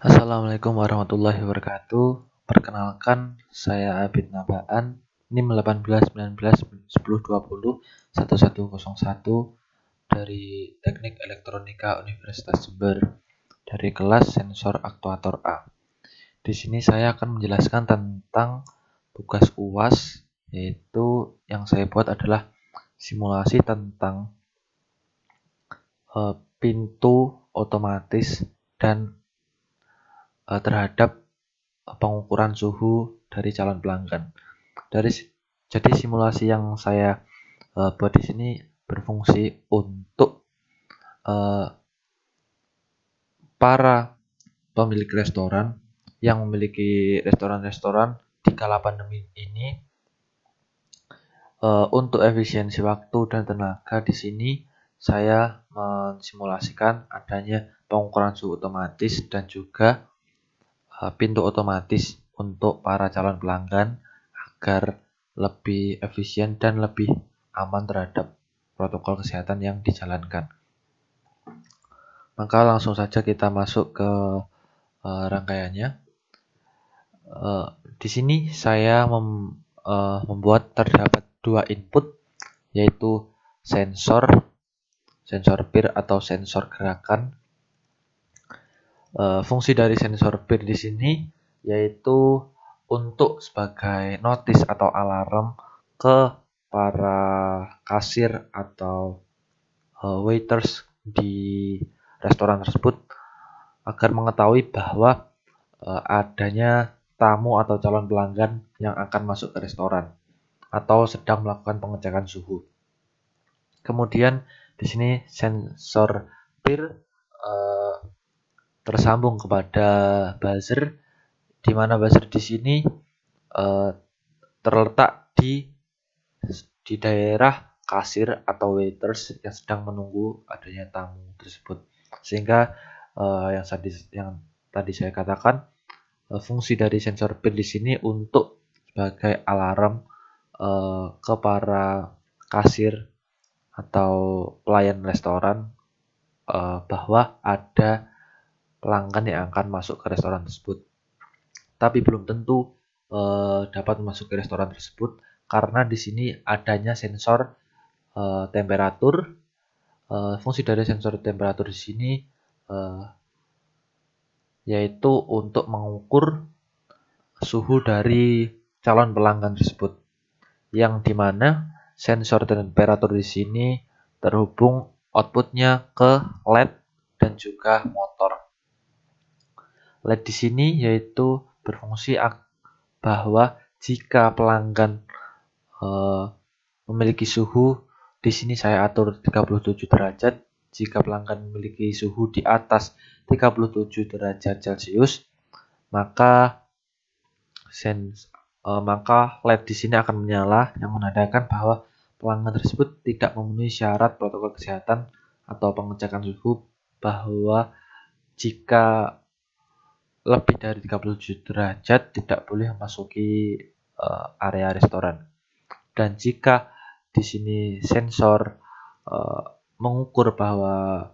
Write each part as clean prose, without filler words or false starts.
Assalamualaikum warahmatullahi wabarakatuh. Perkenalkan, saya Abid Nabaan, NIM 181910201101 dari Teknik Elektronika Universitas Jember dari kelas Sensor Aktuator A. Di sini saya akan menjelaskan tentang tugas UAS, yaitu yang saya buat adalah simulasi tentang pintu otomatis dan terhadap pengukuran suhu dari calon pelanggan. Jadi simulasi yang saya buat di sini berfungsi untuk para pemilik restoran yang memiliki restoran-restoran di kala pandemi ini untuk efisiensi waktu dan tenaga. Di sini saya mensimulasikan adanya pengukuran suhu otomatis dan juga pintu otomatis untuk para calon pelanggan agar lebih efisien dan lebih aman terhadap protokol kesehatan yang dijalankan. Maka langsung saja kita masuk ke rangkaiannya. Di sini saya membuat terdapat dua input, yaitu sensor PIR atau sensor gerakan. Fungsi dari sensor PIR di sini yaitu untuk sebagai notice atau alarm ke para kasir atau waiters di restoran tersebut agar mengetahui bahwa adanya tamu atau calon pelanggan yang akan masuk ke restoran atau sedang melakukan pengecekan suhu. Kemudian di sini sensor PIR tersambung kepada buzzer, di mana buzzer di sini terletak di daerah kasir atau waiters yang sedang menunggu adanya tamu tersebut. Sehingga yang tadi saya katakan, fungsi dari sensor PIR di sini untuk sebagai alarm ke para kasir atau pelayan restoran bahwa ada pelanggan yang akan masuk ke restoran tersebut. Tapi belum tentu dapat masuk ke restoran tersebut karena di sini adanya sensor temperatur. Fungsi dari sensor temperatur di sini yaitu untuk mengukur suhu dari calon pelanggan tersebut, yang dimana sensor temperatur di sini terhubung outputnya ke LED dan juga motor. LED di sini yaitu berfungsi bahwa jika pelanggan memiliki suhu, di sini saya atur 37 derajat. Jika pelanggan memiliki suhu di atas 37 derajat Celcius, maka LED di sini akan menyala, yang menandakan bahwa pelanggan tersebut tidak memenuhi syarat protokol kesehatan atau pengecekan suhu, bahwa jika lebih dari 37 derajat tidak boleh memasuki area restoran. Dan jika di sini sensor mengukur bahwa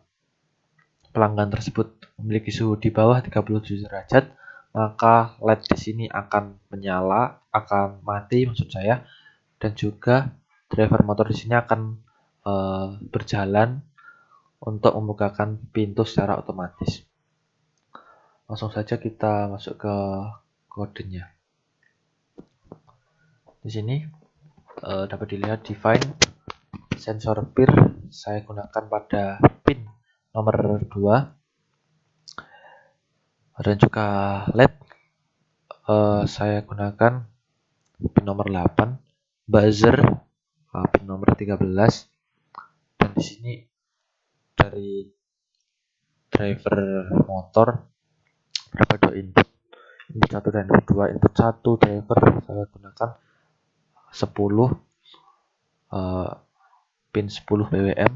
pelanggan tersebut memiliki suhu di bawah 37 derajat, maka LED di sini akan menyala, akan mati maksud saya, dan juga driver motor di sini akan berjalan untuk membukakan pintu secara otomatis. Langsung saja kita masuk ke kodenya. Di sini dapat dilihat define sensor PIR saya gunakan pada pin nomor 2 dan juga LED saya gunakan pin nomor 8, buzzer pin nomor 13, dan di sini dari driver motor berapa dua input 1 dan input 2. Input 1 driver saya gunakan 10 pin 10 PWM,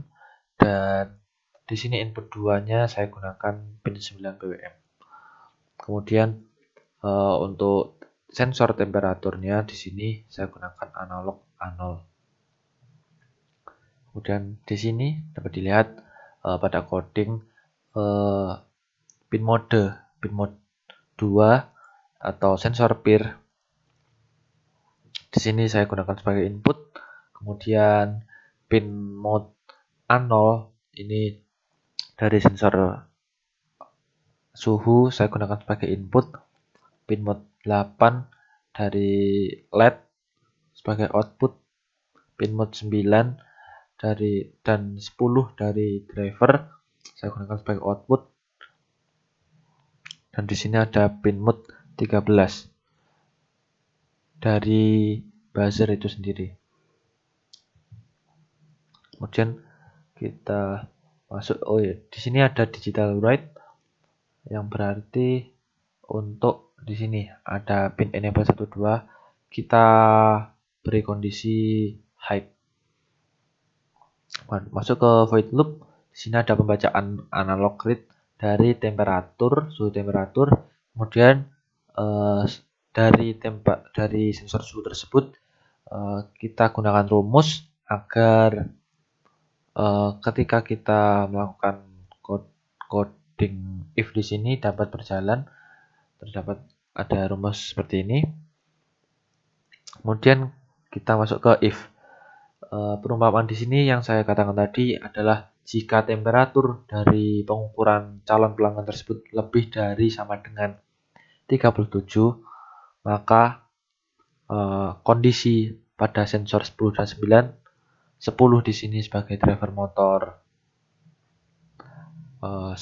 dan di sini input 2-nya saya gunakan pin 9 PWM. Kemudian untuk sensor temperaturnya di sini saya gunakan analog A0. Kemudian di sini dapat dilihat pada coding pin mode 2 atau sensor PIR. Di sini saya gunakan sebagai input. Kemudian pin mode A0 ini dari sensor suhu saya gunakan sebagai input. Pin mode 8 dari LED sebagai output. Pin mode 9 dan 10 dari driver saya gunakan sebagai output. Dan di sini ada pin mode 13 dari buzzer itu sendiri. Kemudian kita masuk, di sini ada digital write yang berarti untuk di sini ada pin enable 1 2 kita beri kondisi high. Masuk ke void loop. Di sini ada pembacaan analog read dari suhu temperatur, kemudian dari sensor suhu tersebut kita gunakan rumus agar ketika kita melakukan coding if di sini dapat berjalan. Terdapat ada rumus seperti ini. Kemudian kita masuk ke if. Perumpamaan di sini yang saya katakan tadi adalah jika temperatur dari pengukuran calon pelanggan tersebut lebih dari sama dengan 37, maka kondisi pada sensor 10 dan 9, 10 di sini sebagai driver motor 1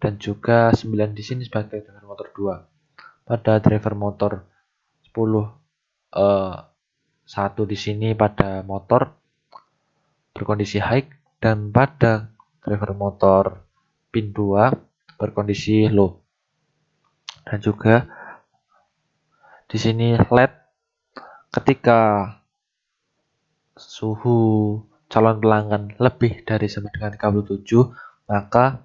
dan juga 9 di sini sebagai driver motor 2. Pada driver motor 10 1 di sini pada motor berkondisi high dan pada driver motor pin 2 berkondisi low. Dan juga di sini LED ketika suhu calon pelanggan lebih dari sama dengan 37, maka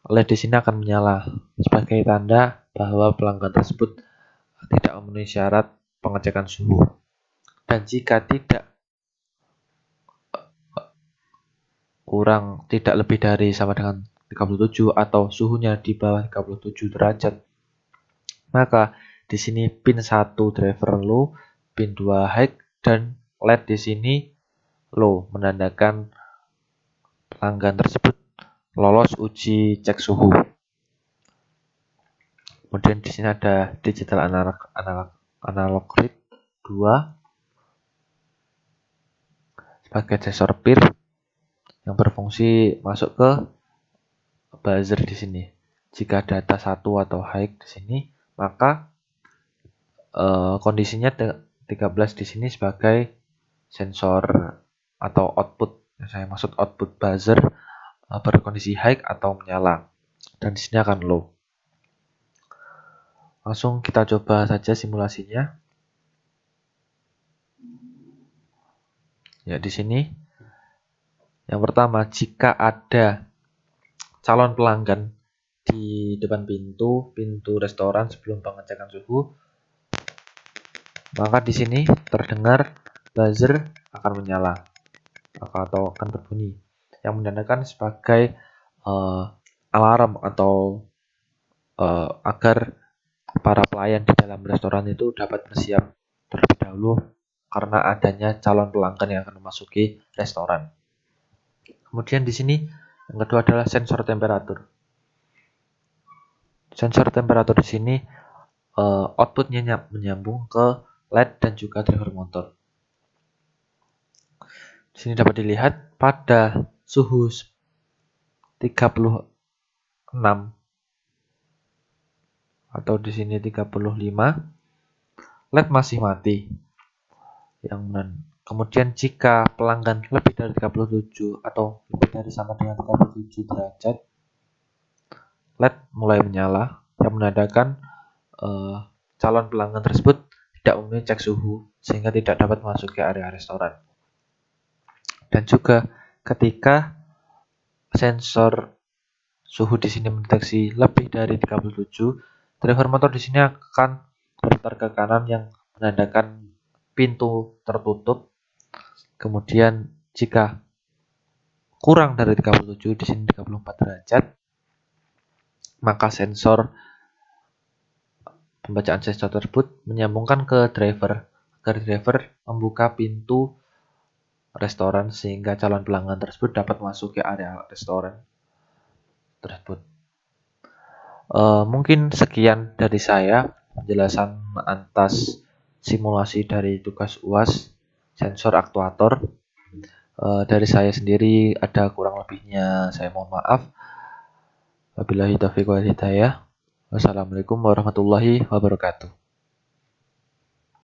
LED di sini akan menyala sebagai tanda bahwa pelanggan tersebut tidak memenuhi syarat pengecekan suhu. Dan jika tidak lebih dari sama dengan 37 atau suhunya di bawah 37 derajat, maka di sini pin 1 driver low, pin 2 high, dan LED di sini low, menandakan pelanggan tersebut lolos uji cek suhu. Kemudian di sini ada digital analog read 2 sebagai sensor PIR yang berfungsi masuk ke buzzer di sini. Jika data 1 atau high di sini, maka kondisinya 13 di sini sebagai sensor atau output. Saya maksud output buzzer berkondisi high atau menyala. Dan di sini akan low. Langsung kita coba saja simulasinya. Ya, di sini yang pertama, jika ada calon pelanggan di depan pintu restoran sebelum pengecekan suhu, maka di sini terdengar buzzer akan menyala atau akan berbunyi yang menandakan sebagai alarm atau agar para pelayan di dalam restoran itu dapat bersiap terlebih dahulu karena adanya calon pelanggan yang akan memasuki restoran. Kemudian di sini yang kedua adalah sensor temperatur. Sensor temperatur di sini outputnya menyambung ke LED dan juga driver motor. Di sini dapat dilihat pada suhu 36 atau di sini 35, LED masih mati. Kemudian jika pelanggan lebih dari 37 atau lebih dari sama dengan 37 derajat, LED mulai menyala yang menandakan calon pelanggan tersebut tidak memenuhi cek suhu sehingga tidak dapat masuk ke area restoran. Dan juga ketika sensor suhu di sini mendeteksi lebih dari 37, driver motor di sini akan berputar ke kanan yang menandakan pintu tertutup. Kemudian jika kurang dari 37, di sini 34 derajat, maka sensor Pembacaan sensor tersebut menyambungkan ke driver agar driver membuka pintu restoran sehingga calon pelanggan tersebut dapat memasuki area restoran tersebut. Mungkin sekian dari saya penjelasan atas simulasi dari tugas UAS sensor aktuator. Dari saya sendiri ada kurang lebihnya, saya mohon maaf. Wabillahi taufiq wal hidayah. Wassalamualaikum warahmatullahi wabarakatuh.